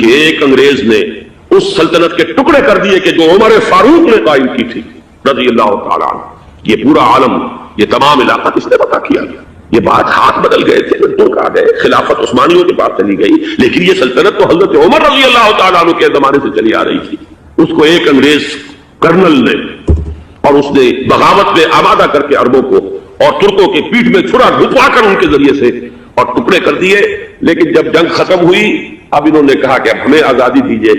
کہ ایک انگریز نے اس سلطنت کے ٹکڑے کر دیے کہ جو عمر فاروق نے قائم کی تھی رضی اللہ تعالیٰ عنہ. یہ پورا عالم، یہ تمام علاقہ کس نے پتہ کیا گیا؟ یہ بات ہاتھ بدل گئے تھے، ترک آ گئے، خلافت عثمانیوں کے پاس چلی گئی، لیکن یہ سلطنت تو حضرت عمر رضی اللہ تعالیٰ عنہ کے زمانے سے چلی آ رہی تھی. اس کو ایک انگریز کرنل نے اور اس نے بغاوت میں آمادہ کر کے عربوں کو اور ترکوں کے پیٹھ میں چھرا ڈھکوا کر ان کے ذریعے سے اور ٹکڑے کر دیے. لیکن جب جنگ ختم ہوئی اب انہوں نے کہا کہ اب ہمیں آزادی دیجیے.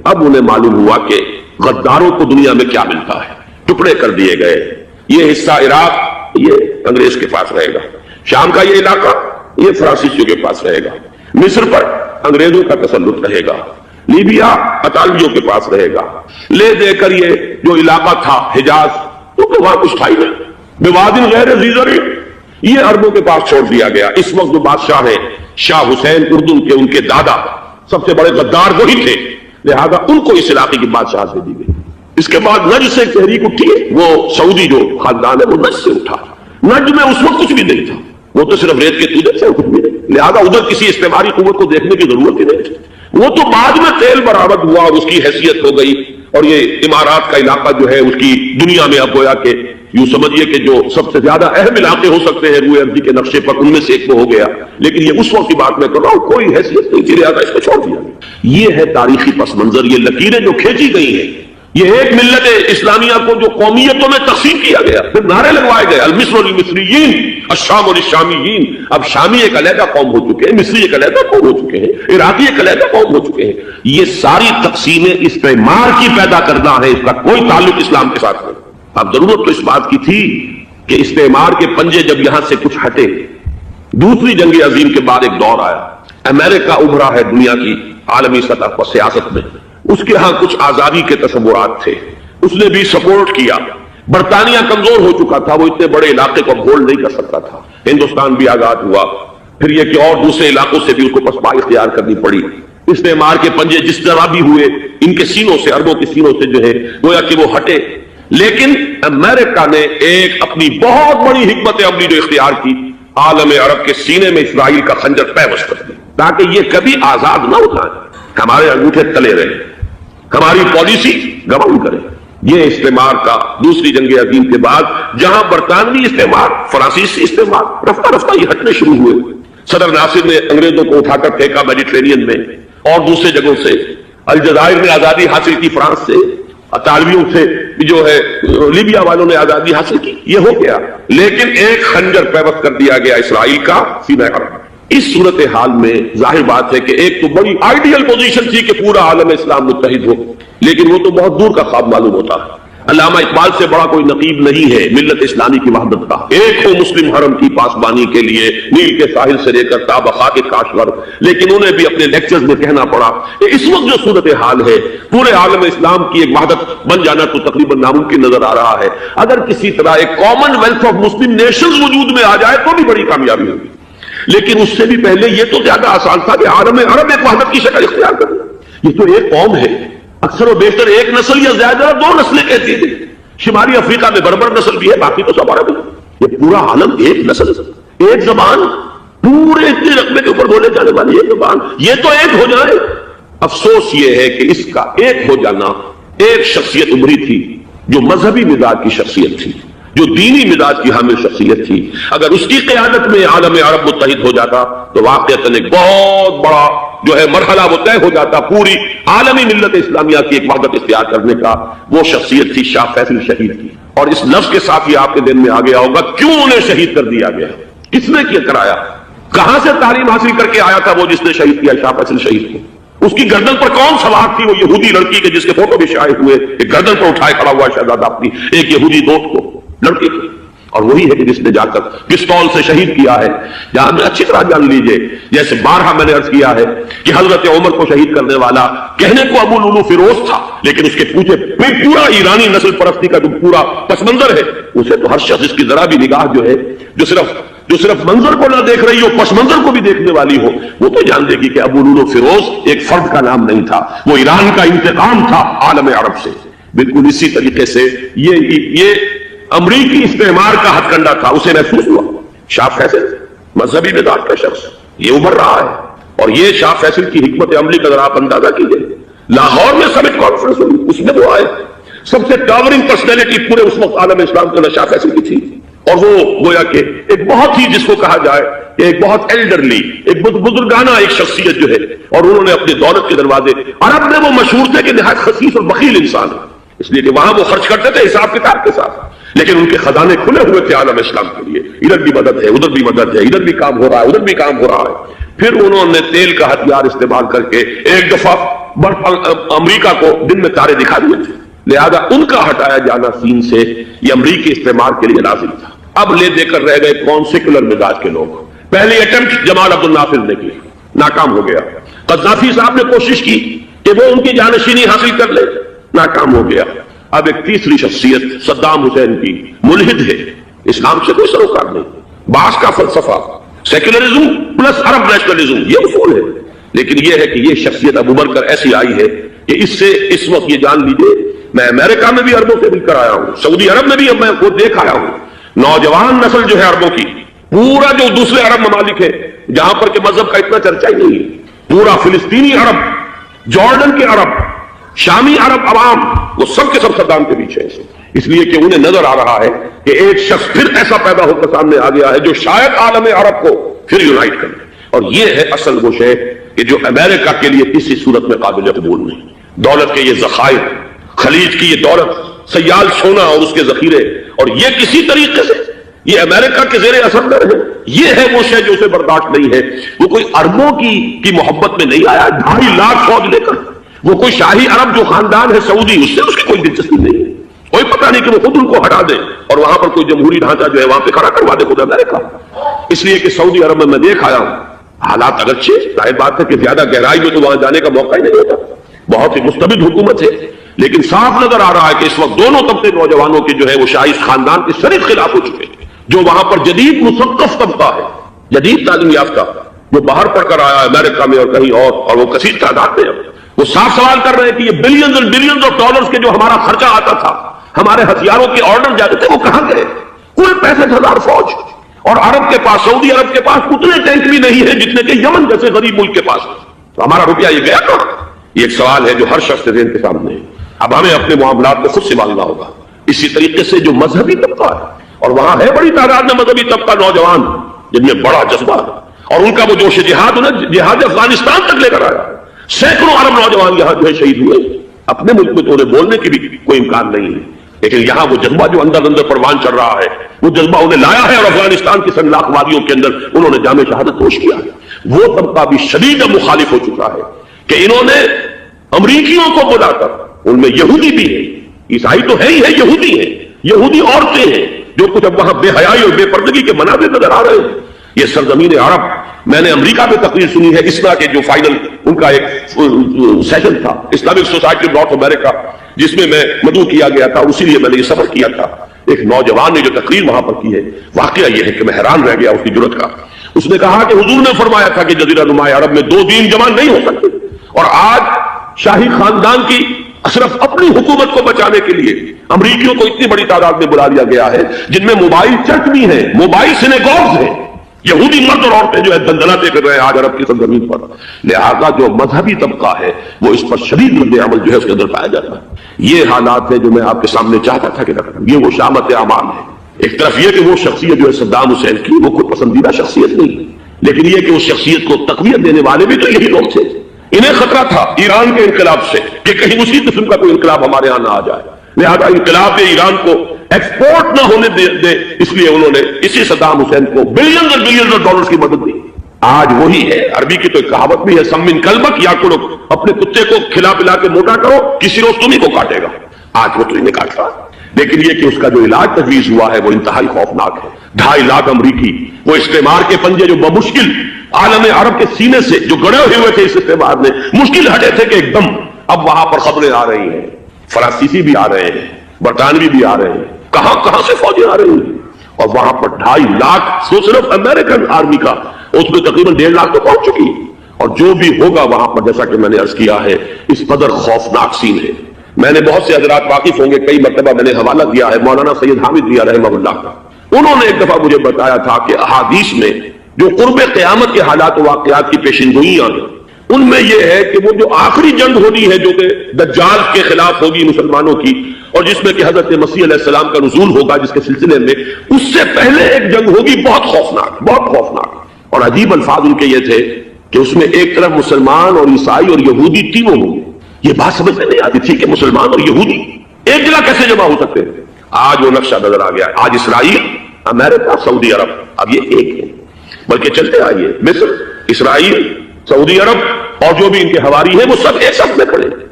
اب انہیں معلوم ہوا کہ غداروں کو دنیا میں کیا ملتا ہے. ٹکڑے کر دیے گئے. یہ حصہ عراق یہ انگریز کے پاس رہے گا، شام کا یہ علاقہ یہ فرانسیسیوں کے پاس رہے گا، مصر پر انگریزوں کا تسلط رہے گا، لیبیا اطالویوں کے پاس رہے گا. لے دے کر یہ جو علاقہ تھا حجاز تو وہاں کچھ تھا ہی نہیں، بوادٍ غیر ذی زرع، یہ عربوں کے پاس چھوڑ دیا گیا. اس وقت جو بادشاہ ہیں شاہ حسین اردن کے، ان کے دادا سب سے بڑے غدار وہی تھے، لہذا ان کو اس علاقے کی بادشاہ سے دی گئی. اس کے بعد نجد سے تحریک اٹھی ہے، وہ سعودی جو خاندان ہے وہ نجد سے اٹھا. نجد میں اس وقت کچھ بھی نہیں تھا، وہ تو صرف ریت کے تودے سے کچھ بھی نہیں، لہذا ادھر کسی استعماری قوت کو دیکھنے کی ضرورت ہی نہیں تھی. وہ تو بعد میں تیل برآمد ہوا اور اس کی حیثیت ہو گئی، اور یہ امارات کا علاقہ جو ہے اس کی دنیا میں اب گویا کہ یوں سمجھیے کہ جو سب سے زیادہ اہم علاقے ہو سکتے ہیں روئے ارضی کے نقشے پر ان میں سے ایک تو ہو گیا. لیکن یہ اس وقت کی بات میں کر رہا ہوں، کوئی حیثیت نہیں تھی، لہذا اس کو چھوڑ دیا. یہ ہے تاریخی پس منظر، یہ لکیریں جو کھینچی گئی ہیں. یہ ایک ملت اسلامیہ کو جو قومیتوں میں تقسیم کیا گیا، پھر نعرے لگوائے گئے المصر للمصریین الشام للشامیین. اب شامی ایک علیحدہ قوم ہو چکے ہیں، مصری ایک علیحدہ قوم ہو چکے ہیں، عراقی ایک علیحدہ قوم ہو چکے ہیں. یہ ساری تقسیمیں استعمار کی پیدا کرنا ہے، اس کا کوئی تعلق اسلام کے ساتھ نہیں. اب ضرورت تو اس بات کی تھی کہ استعمار کے پنجے جب یہاں سے کچھ ہٹے، دوسری جنگ عظیم کے بعد ایک دور آیا، امریکہ ابھرا ہے دنیا کی عالمی سطح پر سیاست میں. اس کے ہاں کچھ آزادی کے تصورات تھے، اس نے بھی سپورٹ کیا. برطانیہ کمزور ہو چکا تھا، وہ اتنے بڑے علاقے کو ہولڈ نہیں کر سکتا تھا. ہندوستان بھی آزاد ہوا، پھر یہ کہ اور دوسرے علاقوں سے بھی اس کو پسپائی اختیار کرنی پڑی. استعمار کے پنجے جس طرح بھی ہوئے ان کے سینوں سے، عربوں کے سینوں سے جو ہے گویا کہ وہ ہٹے. لیکن امریکہ نے ایک اپنی بہت بڑی حکمت عملی جو اختیار کی، عالم عرب کے سینے میں اسرائیل کا خنجر پیوست کر دیا تاکہ یہ کبھی آزاد نہ ہو جائے، ہمارے انگوٹھے تلے رہے، ہماری پالیسی گواہی کرے. یہ استعمار کا دوسری جنگ عظیم کے بعد جہاں برطانوی استعمار، فرانسیسی استعمار رفتہ رفتہ یہ ہٹنے شروع ہوئے. صدر ناصر نے انگریزوں کو اٹھا کر پھینکا میڈیٹرینین میں اور دوسرے جگہوں سے. الجزائر نے آزادی حاصل کی فرانس سے، اطالویوں سے جو ہے لیبیا والوں نے آزادی حاصل کی. یہ ہو گیا، لیکن ایک خنجر پیوست کر دیا گیا اسرائیل کا سینہ عرب. اس صورتحال میں ظاہر بات ہے کہ ایک تو بڑی آئیڈیل پوزیشن تھی کہ پورا عالم اسلام متحد ہو، لیکن وہ تو بہت دور کا خواب معلوم ہوتا ہے. علامہ اقبال سے بڑا کوئی نقیب نہیں ہے ملت اسلامی کی وحدت کا. ایک ہو مسلم حرم کی پاسبانی کے لیے نیل کے ساحل سے لے کر تابخا کے کاشور. لیکن انہیں بھی اپنے لیکچرز میں کہنا پڑا کہ اس وقت جو صورتحال ہے پورے عالم اسلام کی ایک وحدت بن جانا تو تقریباً ناممکن نظر آ رہا ہے. اگر کسی طرح ایک common wealth of Muslim nations وجود میں آ جائے تو بھی بڑی کامیابی ہوگی. لیکن اس سے بھی پہلے یہ تو زیادہ آسان تھا کہ عالم عرب ایک وحدت کی شکل اختیار کرے. یہ تو ایک قوم ہے، اکثر و بیشتر ایک نسل یا زیادہ دو نسلیں کہتی تھی. شمالی افریقہ میں بربر نسل بھی ہے، باقی تو سب عرب ہے. یہ پورا عالم ایک نسل، ایک زبان، پورے اتنے رقبے کے اوپر بولے جانے والی ایک زبان، یہ تو ایک ہو جائے. افسوس یہ ہے کہ اس کا ایک ہو جانا، ایک شخصیت ابھری تھی جو مذہبی مزاج کی شخصیت تھی، جو دینی مزاج کی حامل شخصیت تھی. اگر اس کی قیادت میں عالم عرب متحد ہو جاتا تو واقعتاً ایک بہت بڑا جو ہے مرحلہ وہ طے ہو جاتا پوری عالمی ملت اسلامیہ کی ایک وحدت اختیار کرنے کا. وہ شخصیت تھی شاہ فیصل شہید کی. اور اس لفظ کے ساتھ یہ آپ کے دل میں آ گیا ہوگا کیوں انہیں شہید کر دیا گیا، کس نے کیا کرایا، کہاں سے تعلیم حاصل کر کے آیا تھا وہ جس نے شہید کیا شاہ فیصل شہید کو. اس کی گردن پر کون سوار تھی، وہ یہودی لڑکی کے جس کے فوٹو بھی شائع ہوئے، ایک گردن پر اٹھائے کھڑا ہوا شہزادہ اپنی ایک یہودی دوست کو، لڑکی کو. اور وہی ہے کہ جس نے جا کر پستول سے شہید کیا ہے. جہاں میں اچھی طرح جان لیجئے، جیسے بارہا میں نے عرض کیا ہے کہ حضرت عمر کو شہید کرنے والا کہنے کو ابو لولو فیروز تھا، لیکن اس کے پیچھے پورا ایرانی نسل پرستی کا جو پورا پس منظر ہے، اسے تو ہر شخص اس کی ذرا بھی نگاہ جو ہے جو صرف منظر کو نہ دیکھ رہی ہو، پس منظر کو بھی دیکھنے والی ہو، وہ تو جان دے گی کہ ابو لولو فیروز ایک فرد کا نام نہیں تھا، وہ ایران کا انتقام تھا عالم عرب سے. بالکل اسی طریقے سے یہ امریکی استعمار کا ہتھ کنڈا تھا، اسے محسوس ہوا. شاہ فیصل مذہبی مزاج کا شخص یہ ابھر رہا ہے، اور یہ شاہ فیصل کی حکمت عملی کا ذرا آپ اندازہ کیجیے. لاہور میں سمٹ کانفرنس ہوئی, اس میں وہ آئے, سب سے ٹاورنگ پرسنالٹی پورے اس وقت عالم اسلام کے شاہ فیصل کی تھی, اور وہ گویا کہ ایک بہت ہی جس کو کہا جائے کہ ایک بہت ایلڈرلی, ایک بزرگانہ ایک شخصیت جو ہے, اور انہوں نے اپنی دولت کے دروازے, عرب میں وہ مشہور تھے کہ نہایت خسیس اور بخیل انسان ہے, اس لیے کہ وہاں وہ خرچ کرتے تھے حساب کتاب کے ساتھ, لیکن ان کے خزانے کھلے ہوئے تھے عالم اسلام کے لیے, ادھر بھی مدد ہے, ادھر بھی مدد ہے, ادھر بھی کام ہو رہا ہے, ادھر بھی کام ہو رہا ہے. پھر انہوں نے تیل کا ہتھیار استعمال کر کے ایک دفعہ امریکہ کو دن میں تارے دکھا دیے تھے, لہذا ان کا ہٹایا جانا سین سے یہ امریکی استعمال کے لیے لازم تھا. اب لے دے کر رہ گئے کون سیکولر مزاج کے لوگ. پہلی اٹمپٹ جمال عبد الناصر نے کی, ناکام ہو گیا. قذافی صاحب نے کوشش کی کہ وہ ان کی جانشینی حاصل کر لے, ناکام ہو گیا. اب ایک تیسری شخصیت صدام حسین کی, ملحد ہے, اسلام سے کوئی سروکار نہیں, باس کا فلسفہ سیکولرزم پلس عرب نیشنلزم یہ اصول ہے. لیکن یہ ہے کہ یہ شخصیت ابو بکر ایسی آئی ہے کہ اس سے اس وقت یہ جان لیجیے, میں امریکہ میں بھی عربوں سے مل کر آیا ہوں, سعودی عرب میں بھی اب میں خود دیکھ آیا ہوں, نوجوان نسل جو ہے عربوں کی, پورا جو دوسرے عرب ممالک ہے جہاں پر کہ مذہب کا اتنا چرچا ہی نہیں ہے, پورا فلسطینی عرب, جارڈن کے عرب, شامی عرب عوام, وہ سب کے سب صدام کے پیچھے ہیں, اس لیے کہ انہیں نظر آ رہا ہے کہ ایک شخص پھر ایسا پیدا ہو کر سامنے آ گیا ہے جو شاید عالم عرب کو پھر یونائٹ کرے. اور یہ ہے اصل وہ شے کہ جو امریکہ کے لیے کسی صورت میں قابل قبول نہیں. دولت کے یہ ذخائر, خلیج کی یہ دولت, سیال سونا اور اس کے ذخیرے, اور یہ کسی طریقے سے یہ امریکہ کے زیر اثر میں ہے. یہ ہے وہ شے جو اسے برداشت نہیں ہے. وہ کوئی اربوں کی محبت میں نہیں آیا 2.5 لاکھ فوج لے کر, وہ کوئی شاہی عرب جو خاندان ہے سعودی, اس سے اس کی کوئی دلچسپی نہیں ہے. کوئی پتہ نہیں کہ وہ خود ان کو ہٹا دے اور وہاں پر کوئی جمہوری ڈھانچہ جو ہے وہاں پہ کھڑا کروا دے خود امریکہ. اس لیے کہ سعودی عرب میں دیکھ آیا ہوں, حالات اگرچہ ظاہر بات ہے کہ زیادہ گہرائی میں تو وہاں جانے کا موقع ہی نہیں ہوتا, بہت ہی مستبد حکومت ہے, لیکن صاف نظر آ رہا ہے کہ اس وقت دونوں طبقے نوجوانوں کے جو ہے وہ شاہی خاندان کے شدید خلاف ہو چکے ہیں. جو وہاں پر جدید مثقف طبقہ ہے, جدید تعلیم یافتہ, جو باہر پڑھ کر آیا امریکہ میں اور کہیں اور وہ کثیر تعداد میں, وہ صاف سوال کر رہے ہیں کہ یہ بلینز اور بلینز آف ڈالرز کے جو ہمارا خرچہ آتا تھا, ہمارے ہتھیاروں کے آرڈر جاتے تھے, وہ کہاں گئے؟ کل 65,000 فوج, اور عرب کے پاس, سعودی عرب کے پاس اتنے ٹینک بھی نہیں ہے جتنے کہ یمن جیسے غریب ملک کے پاس. تو ہمارا روپیہ یہ گیا کہاں؟ یہ ایک سوال ہے جو ہر شخص کے ذہن کے سامنے ہے. اب ہمیں اپنے معاملات کو خود سنبھالنا ہوگا. اسی طریقے سے جو مذہبی طبقہ ہے, اور وہاں ہے بڑی تعداد میں مذہبی طبقہ نوجوان جن میں بڑا جذبہ ہے, اور ان کا وہ جوش جہاد انہیں جہاد افغانستان تک لے کر آیا. سینکڑوں عرب نوجوان یہاں جو ہے شہید ہوئے. اپنے ملک میں تو انہیں بولنے کی بھی کوئی امکان نہیں ہے, لیکن یہاں وہ جذبہ جو اندر اندر پروان چڑھ رہا ہے, وہ جذبہ انہیں لایا ہے, اور افغانستان کی سنگلاخ وادیوں کے اندر انہوں نے جامع شہادت پیش کیا ہے. وہ طبقہ بھی شدید مخالف ہو چکا ہے کہ انہوں نے امریکیوں کو بلا کر, ان میں یہودی بھی ہے, عیسائی تو ہے ہی ہے, یہودی ہیں, یہودی عورتیں ہیں جو کچھ اب وہاں بے حیائی اور بے پردگی کے مناظر نظر آ رہے ہیں. یہ سرزمین عرب, میں نے امریکہ میں تقریر سنی ہے اسنا کے جو فائنل ان کا ایک سیشن تھا, اسلامک سوسائٹی آف نارتھ امریکہ, جس میں مدعو کیا گیا تھا, اسی لیے میں نے یہ سفر کیا تھا. ایک نوجوان نے جو تقریر وہاں پر کی ہے, واقعہ یہ ہے کہ میں حیران رہ گیا اس کی جرأت کا. اس نے کہا کہ حضور نے فرمایا تھا کہ جزیرہ نما عرب میں 2 دین جمع نہیں ہو سکتے, اور آج شاہی خاندان کی صرف اپنی حکومت کو بچانے کے لیے امریکیوں کو اتنی بڑی تعداد میں بلا لیا گیا ہے, جن میں موبائل چرچ بھی ہیں, موبائل سینیگوگز ہیں, یہودی مرد اور عورتیں جو ہے دندناتے پھر رہے ہیں آج عرب کی سرزمین پر. لہذا جو مذہبی طبقہ ہے وہ اس پر شدید رد عمل جو ہے اس کے اندر پایا جاتا ہے. یہ حالات ہیں جو میں آپ کے سامنے چاہتا تھا کہ رکھوں. یہ وہ شامت اعمال ہے. ایک طرف یہ کہ وہ شخصیت جو ہے صدام حسین کی, وہ خود پسندیدہ شخصیت نہیں, لیکن یہ کہ اس شخصیت کو تقویت دینے والے بھی تو یہی لوگ تھے. انہیں خطرہ تھا ایران کے انقلاب سے کہ کہیں اسی قسم کا کوئی انقلاب ہمارے ہاں نہ آ جائے, لہذا انقلاب ایران کو ایکسپورٹ نہ ہونے دے, اس لیے انہوں نے اسی صدام حسین کو بلینز اور بلینز آف ڈالرز کی مدد دی. آج وہی ہے, عربی کی تو ایک کہاوت بھی ہے, سمن کلبک یا کرو, اپنے کتے کو کھلا پلا کے موٹا کرو, کسی روز تمہیں کو کاٹے گا. آج وہ تو انہیں کاٹتا, لیکن یہ کہ اس کا جو علاج تجویز ہوا ہے وہ انتہائی خوفناک ہے. 2.5 لاکھ امریکی وہ استعمار کے پنجے جو بمشکل عالم عرب کے سینے سے جو گڑے ہوئے تھے اس استعمار میں, مشکل ہٹے تھے کہ ایک دم اب وہاں پر خبریں آ رہی ہیں, فرانسیسی بھی آ رہے ہیں, برطانوی بھی آ رہے ہیں, کہاں کہاں سے فوجیں آ رہی ہیں, اور وہاں پر 2.5 لاکھ تو صرف امریکن آرمی کا, اس میں تقریباً 1.5 لاکھ تو پہنچ چکی ہے. اور جو بھی ہوگا وہاں پر, جیسا کہ میں نے عرض کیا ہے, اس قدر خوفناک سین ہے. میں نے بہت سے حضرات واقف ہوں گے, کئی مرتبہ میں نے حوالہ دیا ہے مولانا سید حامد رضا رحمہ اللہ کا. انہوں نے ایک دفعہ مجھے بتایا تھا کہ احادیث میں جو قرب قیامت کے حالات و واقعات کی پیشنگوئیاں ہیں، ان میں یہ ہے کہ وہ جو آخری جنگ ہونی ہے جو کہ دجال کے خلاف ہوگی مسلمانوں کی، اور جس میں کہ حضرت مسیح علیہ السلام کا نزول ہوگا، جس کے سلسلے میں اس سے پہلے ایک جنگ ہوگی بہت خوفناک، بہت خوفناک. اور عجیب الفاظ ان کے یہ تھے کہ اس میں ایک طرف مسلمان اور عیسائی اور یہودی تینوں ہوں گے. یہ بات سمجھ میں نہیں آتی تھی کہ مسلمان اور یہودی ایک جگہ کیسے جمع ہو سکتے ہیں. آج وہ نقشہ نظر آ گیا ہے. آج اسرائیل، امریکہ، سعودی عرب اب یہ ایک ہے. بلکہ چلتے آئیے، مصر، اسرائیل، سعودی عرب اور جو بھی ان کے حواری ہیں وہ سب ایک ساتھ میں کھڑے ہیں،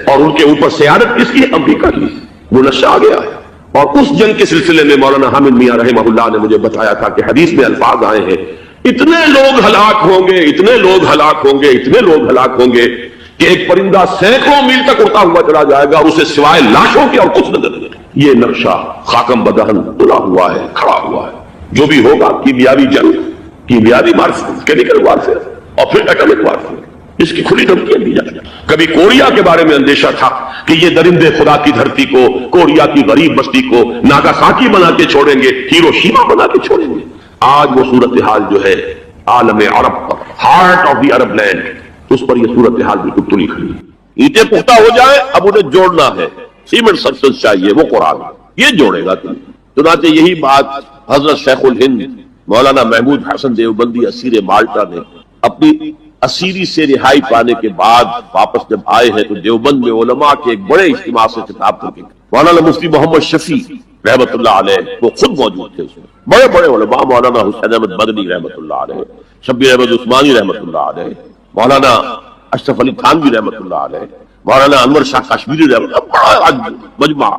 اور ان کے اوپر سیادت کس کی ہے؟ امریکہ کی. وہ نقشہ آ گیا ہے. اور اس جنگ کے سلسلے میں مولانا حامد میاں رحمہ اللہ نے مجھے بتایا تھا کہ حدیث میں الفاظ آئے ہیں، اتنے لوگ ہلاک ہوں گے، اتنے لوگ ہلاک ہوں گے، اتنے لوگ ہلاک ہوں گے کہ ایک پرندہ سینکڑوں میل تک اڑتا ہوا چلا جائے گا، اسے سوائے لاشوں کے اور کچھ نظر نہیں. یہ نقشہ خاکم بدہن تلا ہوا ہے، کھڑا ہوا ہے. جو بھی ہوگا کیمیاوی جنگ، کیمیاوی وارفیئر، کیمیکل وارفیئر اور پھر ایٹمک وارفیئر، اس کی کھلی دھمکیاں دی جائیں. کبھی کوریا کے بارے میں اندیشہ تھا کہ یہ درندے خدا کی دھرتی کو، کوریا کی غریب بستی کو ناگاساکی بنا کے چھوڑیں گے، ہیروشیما بنا کے چھوڑیں گے. آج وہ صورتحال جو ہے عالم عرب پر، heart of the Arab land, اس پر یہ صورتحال بالکل تلی کھڑی ہے. اینٹیں پختہ ہو جائیں، اب انہیں جوڑنا ہے، سیمنٹ سبسٹنس چاہیے، وہ قرآن یہ جوڑے گا. چنانچہ یہی بات حضرت شیخ الہند مولانا محمود حسن دیوبندی اسیر مالٹا نے اپنی اسیری سے رہائی پانے کے بعد واپس جب آئے ہیں تو دیوبند میں علماء کے ایک بڑے اجتماع سے خطاب کر کے مولانا مفتی محمد شفیع رحمت اللہ علیہ وہ خود موجود تھے. اس میں بڑے بڑے علماء، مولانا حسین احمد مدنی رحمت اللہ علیہ، شبیر احمد عثمانی رحمت اللہ علیہ، مولانا اشرف علی تھانوی رحمت اللہ علیہ، مولانا انور شاہ کشمیری رحمت اللہ، بڑا مجمع.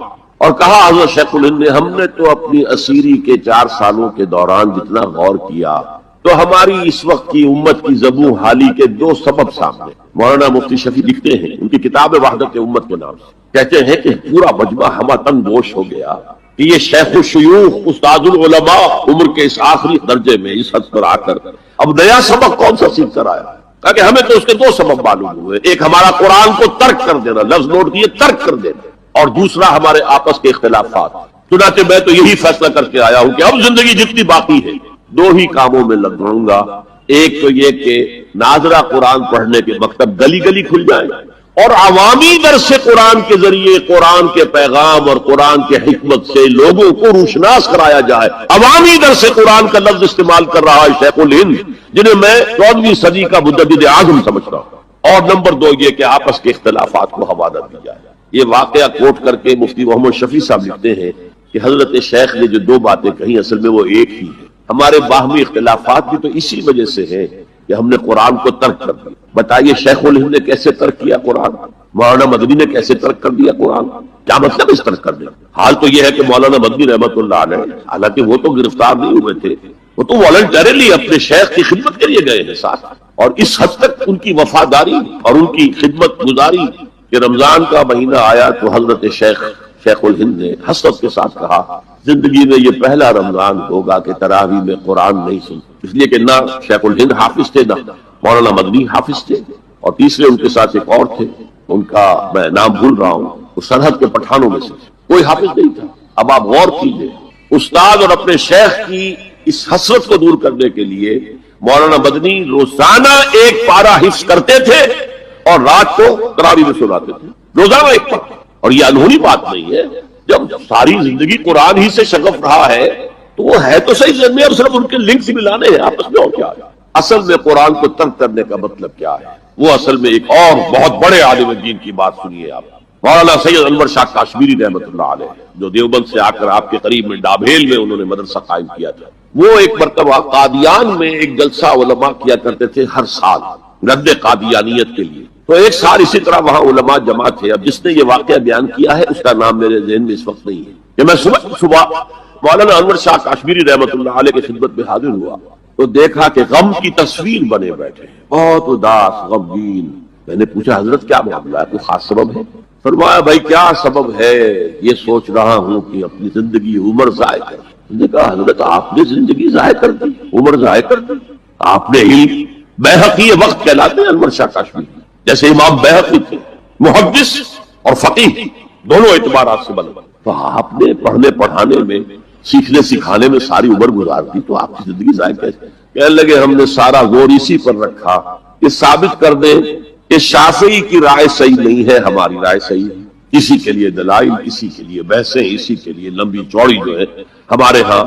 اور کہا حضرت شیخ الہند نے، ہم نے تو اپنی اسیری کے 4 سالوں کے دوران جتنا غور کیا تو ہماری اس وقت کی امت کی زبوں حالی کے 2 سبب سامنے. مولانا مفتی شفیع لکھتے ہیں ان کی کتاب وحدت امت کے نام سے، کہتے ہیں کہ پورا مجمع ہمہ تن گوش ہو گیا کہ یہ شیخ الشیوخ استاد العلماء عمر کے اس آخری درجے میں اس حد پر آ کر اب نیا سبق کون سا سیکھ کر آیا. کہ ہمیں تو اس کے 2 سبب معلوم ہوئے، ایک ہمارا قرآن کو ترک کر دینا، لفظ نوٹ کیے، ترک کر دینا، اور دوسرا ہمارے آپس کے اختلافات. چنانچہ میں تو یہی فیصلہ کر کے آیا ہوں کہ اب زندگی جتنی باقی ہے 2 ہی کاموں میں لگ جاؤں گا. ایک تو یہ کہ ناظرہ قرآن پڑھنے کے مکتب گلی گلی کھل جائیں، اور عوامی درس قرآن کے ذریعے قرآن کے پیغام اور قرآن کے حکمت سے لوگوں کو روشناس کرایا جائے. عوامی درس قرآن کا لفظ استعمال کر رہا ہے شیخ الہند، جنہیں میں 14ویں صدی کا مجدد اعظم سمجھتا ہوں. اور نمبر 2 یہ کہ آپس کے اختلافات کو حوالہ دی جائے. یہ واقعہ کوٹ کر کے مفتی محمد شفیع صاحب لکھتے ہیں کہ حضرت شیخ نے جو 2 باتیں کہیں اصل میں وہ ایک ہی ہے. ہمارے باہمی اختلافات بھی تو اسی وجہ سے ہے کہ ہم نے قرآن کو ترک کر دیا. بتائیے شیخ الہند نے کیسے ترک کیا قرآن، مولانا مدنی نے کیسے ترک کر دیا قرآن؟ کیا مطلب اس ترک کرنے؟ حال تو یہ ہے کہ مولانا مدنی رحمت اللہ علیہ، حالانکہ وہ تو گرفتار نہیں ہوئے تھے، وہ تو والنٹریلی اپنے شیخ کی خدمت کے لیے گئے ہیں ساتھ. اور اس حد تک ان کی وفاداری اور ان کی خدمت گزاری کہ رمضان کا مہینہ آیا تو حضرت شیخ الہند نے حسرت کے ساتھ کہا زندگی میں یہ پہلا رمضان ہوگا کہ تراویح میں قرآن نہیں سن. اس لیے کہ نہ شیخ الہند حافظ تھے، نہ مولانا مدنی حافظ تھے، اور تیسرے ان کے ساتھ ایک اور تھے، ان کا میں نام بھول رہا ہوں، اس سرحد کے پٹھانوں میں سے کوئی حافظ نہیں تھا. اب آپ غور کیجیے، استاد اور اپنے شیخ کی اس حسرت کو دور کرنے کے لیے مولانا مدنی روزانہ 1 پارہ حفظ کرتے تھے اور رات کو تراویح میں سناتے تھے، روزانہ 1 پارہ. اور یہ انہونی بات نہیں ہے، جب ساری زندگی قرآن ہی سے شغف رہا ہے تو وہ ہے تو صحیح ذہن میں، اور صرف ان کے لنکس ملانے ہیں آپس میں، اور کیا ہے. اصل میں قرآن کو ترک کرنے کا مطلب کیا ہے؟ وہ اصل میں ایک اور بہت بڑے عالم دین کی بات سنیے آپ، مولانا سید انور شاہ کشمیری رحمت اللہ علیہ، جو دیوبند سے آ کر آپ کے قریب میں ڈابھیل میں انہوں نے مدرسہ قائم کیا تھا. وہ ایک مرتبہ قادیان میں ایک جلسہ علماء کیا کرتے تھے ہر سال رد قادیانیت کے لیے. تو ایک سال اسی طرح وہاں علماء جمع تھے. اب جس نے یہ واقعہ بیان کیا ہے اس کا نام میرے ذہن میں اس وقت نہیں ہے کہ میں صبح مولانا انور شاہ کشمیری رحمت اللہ علیہ کی خدمت میں حاضر ہوا تو دیکھا کہ غم کی تصویر بنے بیٹھے ہیں، بہت اداس، غمگین. میں نے پوچھا حضرت کیا معاملہ ہے، کوئی خاص سبب ہے؟ فرمایا بھائی کیا سبب ہے، یہ سوچ رہا ہوں کہ اپنی زندگی عمر ضائع کر. میں نے کہا حضرت آپ نے زندگی ضائع کر دی، عمر ضائع کر دی؟ آپ نے علم، بیہقی وقت کہلاتے ہیں انور شاہ کشمیری، جیسے امام بیہقی تھے، محدث اور فقیہ دونوں اعتبارات سے بنے. تو آپ نے پڑھنے پڑھانے میں، سیکھنے سکھانے میں ساری عمر گزار دی، تو آپ کی زندگی ضائع کیسے؟ کہنے لگے ہم نے سارا غور اسی پر رکھا کہ ثابت کر دیں کہ شافعی کی رائے صحیح نہیں ہے، ہماری رائے صحیح ہے۔ اسی کے لیے دلائل، اسی کے لیے بحثیں، اسی کے لیے لمبی چوڑی جو ہے ہمارے ہاں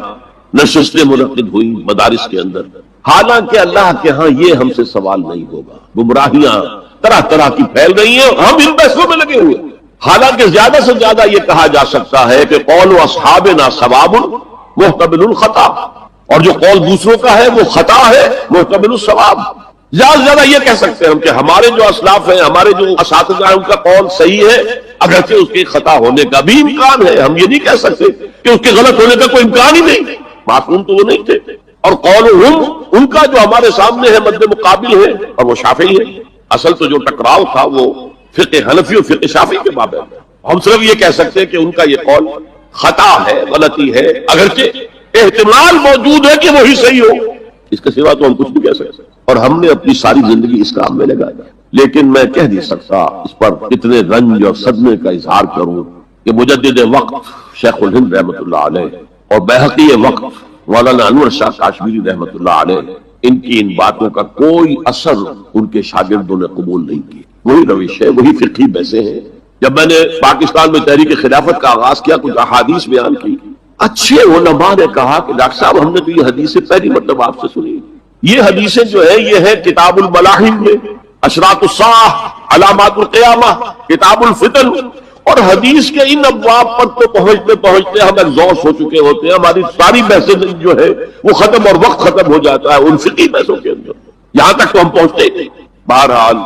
نشستیں منعقد ہوئی مدارس کے اندر۔ حالانکہ اللہ کے ہاں یہ ہم سے سوال نہیں ہوگا، گمراہیاں طرح طرح کی پھیل رہی ہیں، ہم ان بحثوں میں لگے ہوئے۔ حالانکہ زیادہ سے زیادہ یہ کہا جا سکتا ہے کہ قول اصحابنا ثواب محتمل الخطا، اور جو قول دوسروں کا ہے وہ خطا ہے محتمل الثواب۔ زیادہ سے زیادہ یہ کہہ سکتے ہیں ہم کہ ہمارے جو اسلاف ہیں، ہمارے جو اساتذہ ہیں، ان کا قول صحیح ہے، اگرچہ اس کے خطا ہونے کا بھی امکان ہے۔ ہم یہ نہیں کہہ سکتے کہ اس کے غلط ہونے کا کوئی امکان ہی نہیں، معصوم تو وہ نہیں تھے۔ اور قولہم ان کا جو ہمارے سامنے ہے مد مقابل ہے، اور وہ شافعی ہے۔ اصل تو جو ٹکراؤ تھا وہ فقہ حنفی اور فقہ شافعی کے مابین ہے۔ ہم صرف یہ کہہ سکتے ہیں کہ ان کا یہ قول خطا ہے، غلطی ہے، اگرچہ احتمال موجود ہے کہ وہی صحیح ہو، اس کے سوا تو ہم کچھ نہیں کہہ سکتے۔ اور ہم نے اپنی ساری زندگی اس کام میں لگائی، لیکن میں کہہ نہیں سکتا اس پر اتنے رنج اور صدمے کا اظہار کروں کہ مجدد وقت شیخ الہند رحمۃ اللہ علیہ اور بحقی وقت مولانا انور شاہ کاشمیری رحمۃ اللہ علیہ، ان کی ان باتوں کا کوئی اثر ان کے شاگردوں نے قبول نہیں کیا۔ وہی روش ہے، وہی فقہی بحثیں ہیں۔ جب میں نے پاکستان میں تحریک خلافت کا آغاز کیا، کچھ احادیث بیان کی، اچھے علماء نے کہا کہ ڈاکٹر صاحب ہم نے تو یہ حدیثیں پہلی مرتبہ آپ سے سنی۔ یہ حدیثیں جو ہے یہ ہے کتاب الملاحم میں، اشراط الساعہ، علامات القیامہ، کتاب الفتن، اور حدیث کے ان ابواب پر تو پہنچتے پہنچتے ہم ایگزاسٹ ہو چکے ہوتے ہیں، ہماری ساری بحثیں جو ہے وہ ختم، اور وقت ختم ہو جاتا ہے ان فقہی بحثوں کے اندر، یہاں تک تو ہم پہنچتے ہی نہیں۔ بہرحال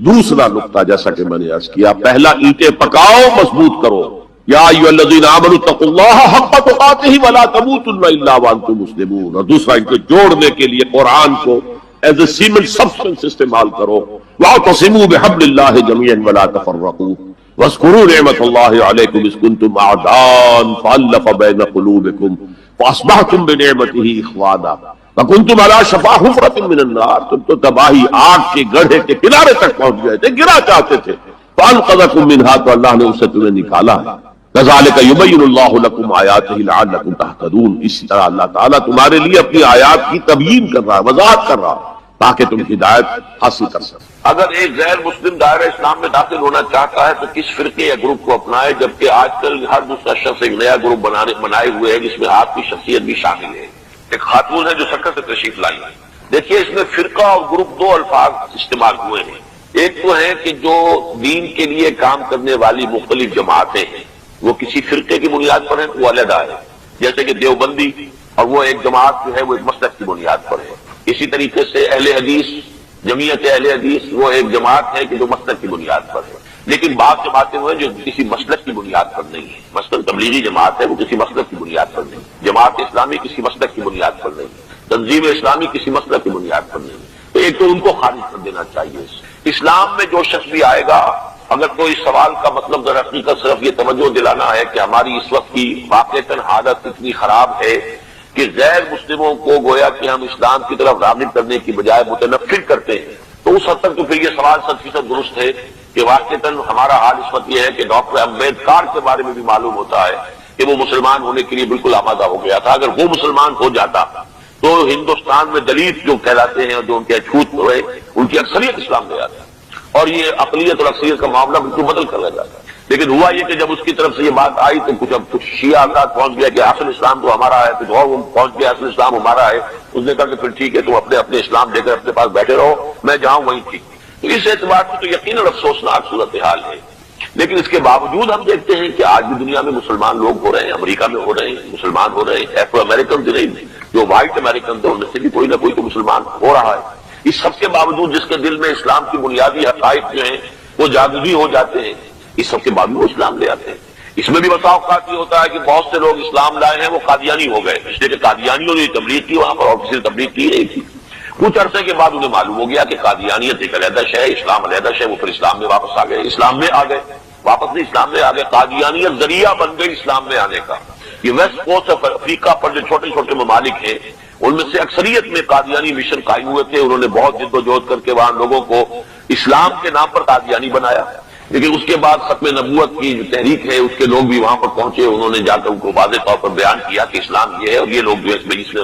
دوسرا نقطہ جیسا کہ میں نے عرض کیا، پہلا اینٹیں پکاؤ، مضبوط کرو۔ یا ایھا الذین آمنوا اتقوا اللہ حق تقاتہ ولا تموتن الا وانتم مسلمون، اور دوسرا ان کو جوڑنے کے لیے قرآن کو ایز اے سیمنٹ سبسٹنس استعمال کرو۔ واعتصموا بحبل اللہ جميعا ولا تفرقوا واذکروا نعمت اللہ علیکم اذ کنتم اعداء فالف بین قلوبکم فاصبحتم بنعمتہ اخوانا وکنتم علی شفا حفرۃ من النار، تم تو تباہی آگ کے گڑھے کے کنارے تک پہنچ گئے تھے، گرا چاہتے تھے، فانقذکم منہا، تو اللہ نے اسے تمہیں نکالا ہے۔ کذالک یبین اللہ لکم آیاتہ لعلکم تہتدون، اسی طرح اللہ تعالیٰ تمہارے لیے اپنی آیات کی تبیین کر رہا ہے، وضاحت کر رہا ہے، تاکہ تم ہدایت حاصل کر سکو۔ اگر ایک غیر مسلم دائرہ اسلام میں داخل ہونا چاہتا ہے تو کس فرقے یا گروپ کو اپنائے، جبکہ آج کل ہر دوسرا شخص ایک نیا گروپ بنائے ہوئے ہے جس میں آپ کی شخصیت بھی شامل ہے۔ ایک خاتون ہے جو سکر سے تشریف لائی ہے، دیکھیے اس میں فرقہ اور گروپ دو الفاظ استعمال ہوئے ہیں۔ ایک تو ہے کہ جو دین کے لیے کام کرنے والی مختلف جماعتیں ہیں وہ کسی فرقے کی بنیاد پر ہیں، وہ علیحدہ ہے، جیسے کہ دیوبندی، اور وہ ایک جماعت جو ہے وہ ایک مسلک کی بنیاد پر ہے۔ اسی طریقے سے اہل حدیث، جمعیت اہل حدیث، وہ ایک جماعت ہے کہ جو مسلک کی بنیاد پر ہے۔ لیکن بعض جماعتیں وہ ہیں جو کسی مسلک کی بنیاد پر نہیں ہے، مثلا تبلیغی جماعت ہے وہ کسی مسلک کی بنیاد پر نہیں، جماعت اسلامی کسی مسلک کی بنیاد پر نہیں، تنظیم اسلامی کسی مسلک کی بنیاد پر نہیں۔ تو ایک تو ان کو خارج کر دینا چاہیے۔ اسلام میں جو شخص بھی آئے گا، اگر کوئی سوال کا مطلب در حقیقت صرف یہ توجہ دلانا ہے کہ ہماری اس وقت کی واقعتاً حالت اتنی خراب ہے کہ غیر مسلموں کو گویا کہ ہم اسلام کی طرف راغب کرنے کی بجائے متنفر کرتے ہیں، تو اس حد تک تو پھر یہ سوال 100% درست ہے کہ واقعتاً ہمارا حال اس وقت یہ ہے کہ ڈاکٹر امبیڈکر کے بارے میں بھی معلوم ہوتا ہے کہ وہ مسلمان ہونے کے لیے بالکل آمادہ ہو گیا تھا۔ اگر وہ مسلمان ہو جاتا تو ہندوستان میں دلت جو کہلاتے ہیں اور جو ان کے اچھوت ہوئے ان کی اکثریت اسلام لے آتا، اور یہ اقلیت اور اکثریت کا معاملہ بالکل بدل کر رہ جاتا۔ لیکن ہوا یہ کہ جب اس کی طرف سے یہ بات آئی تو کچھ شیعہ افراد پہنچ گیا کہ اصل اسلام تو ہمارا ہے، کچھ اور وہ پہنچ گیا اصل اسلام ہمارا ہے۔ اس نے کہا کہ پھر ٹھیک ہے، تم اپنے اسلام لے کر اپنے پاس بیٹھے رہو، میں جاؤں وہیں ٹھیک۔ تو اس اعتبار سے تو یقیناً افسوسناک صورتحال ہے، لیکن اس کے باوجود ہم دیکھتے ہیں کہ آج بھی دنیا میں مسلمان لوگ ہو رہے ہیں، امریکہ میں ہو رہے ہیں، مسلمان ہو رہے ہیں، ایفرو امریکن بھی نہیں، جو وائٹ امریکن تھے ان میں سے بھی کوئی نہ کوئی تو مسلمان ہو رہا ہے۔ اس سب کے باوجود جس کے دل میں اسلام کی بنیادی حقائق جو ہیں وہ جاگزی ہو جاتے ہیں، اس سب کے باوجود وہ اسلام لے آتے ہیں۔ اس میں بھی بسا اوقات یہ ہوتا ہے کہ بہت سے لوگ اسلام لائے ہیں وہ قادیانی ہو گئے، اس لیے کہ قادیانیوں نے تبلیغ کی وہاں پر اور کسی نے تبلیغ کی نہیں تھی۔ کچھ عرصے کے بعد انہیں معلوم ہو گیا کہ قادیانیت ایک علیحدہ شے ہے، اسلام علیحدہ شے، وہ پھر اسلام میں واپس آ گئے، اسلام میں آ گئے، واپس نہیں اسلام میں آ گئے۔ قادیانیت ذریعہ بن گئی اسلام میں آنے کا۔ یہ ویسٹ کوسٹ آف افریقہ پر جو چھوٹے چھوٹے ممالک ہیں ان میں سے اکثریت میں قادیانی مشن قائم ہوئے تھے، انہوں نے بہت جد و جہد کر کے وہاں لوگوں کو اسلام کے نام پر قادیانی بنایا، لیکن اس کے بعد ختم نبوت کی جو تحریک ہے اس کے لوگ بھی وہاں پر پہنچے، انہوں نے جا کر ان کو واضح طور پر بیان کیا کہ اسلام یہ ہے اور یہ لوگ جو ہے اس میں